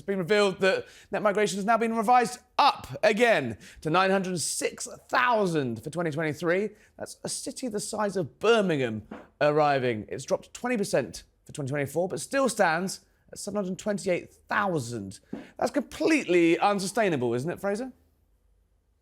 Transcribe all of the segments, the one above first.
been revealed that net migration has now been revised up again to 906,000 for 2023. That's a city the size of Birmingham arriving. It's dropped 20% for 2024, but still stands at 728,000. That's completely unsustainable, isn't it, Fraser?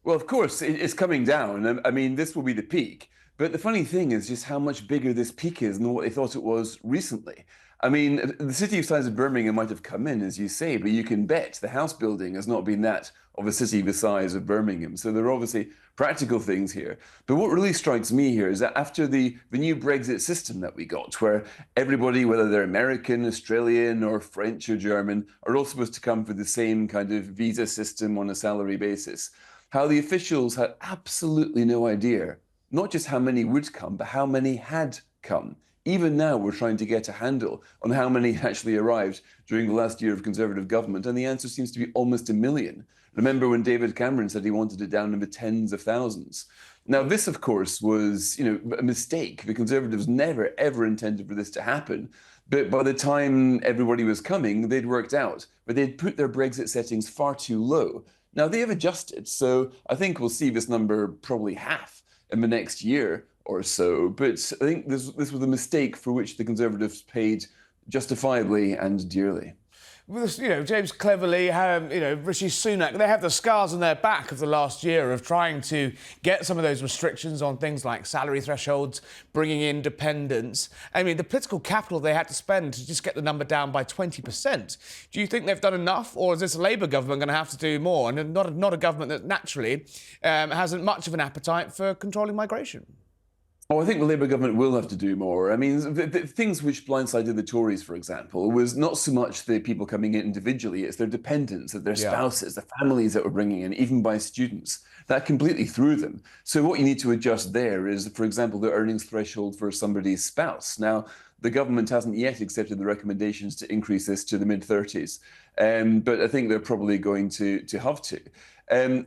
Well, of course, it's coming down. I mean, this will be the peak. But the funny thing is just how much bigger this peak is than what they thought it was recently. I mean, the city of size of Birmingham might have come in, as you say, but you can bet the house building has not been that of a city the size of Birmingham. So there are obviously practical things here. But what really strikes me here is that after the new Brexit system that we got, where everybody, whether they're American, Australian, or French or German, are all supposed to come for the same kind of visa system on a salary basis, how the officials had absolutely no idea not just how many would come, but how many had come. Even now, we're trying to get a handle on how many actually arrived during the last year of Conservative government, and the answer seems to be almost 1 million. Remember when David Cameron said he wanted it down in the tens of thousands? Now, this, of course, was a mistake. The Conservatives never, ever intended for this to happen. But by the time everybody was coming, they'd worked out. But they'd put their Brexit settings far too low. Now, they have adjusted, so I think we'll see this number probably half in the next year or so. But I think this was a mistake for which the Conservatives paid justifiably and dearly. James Cleverly, Rishi Sunak, they have the scars on their back of the last year of trying to get some of those restrictions on things like salary thresholds, bringing in dependents. I mean, the political capital they had to spend to just get the number down by 20%. Do you think they've done enough, or is this Labour government going to have to do more? And not a government that naturally hasn't much of an appetite for controlling migration. Oh, I think the Labour government will have to do more. I mean, the things which blindsided the Tories, for example, was not so much the people coming in individually, it's their dependents, their spouses, the families that were bringing in, even by students. That completely threw them. So what you need to adjust there is, for example, the earnings threshold for somebody's spouse. Now, the government hasn't yet accepted the recommendations to increase this to the mid-30s, but I think they're probably going to have to.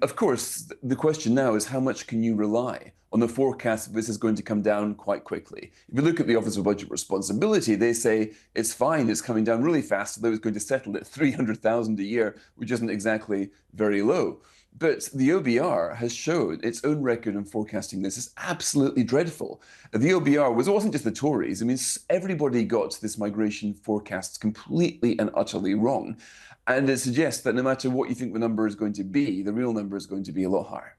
Of course, the question now is how much can you rely on the forecast that this is going to come down quite quickly? If you look at the Office of Budget Responsibility, they say it's fine, it's coming down really fast, although it's going to settle at 300,000 a year, which isn't exactly very low. But the OBR has showed its own record in forecasting this is absolutely dreadful. The OBR wasn't just the Tories. I mean, everybody got this migration forecast completely and utterly wrong. And it suggests that no matter what you think the number is going to be, the real number is going to be a lot higher.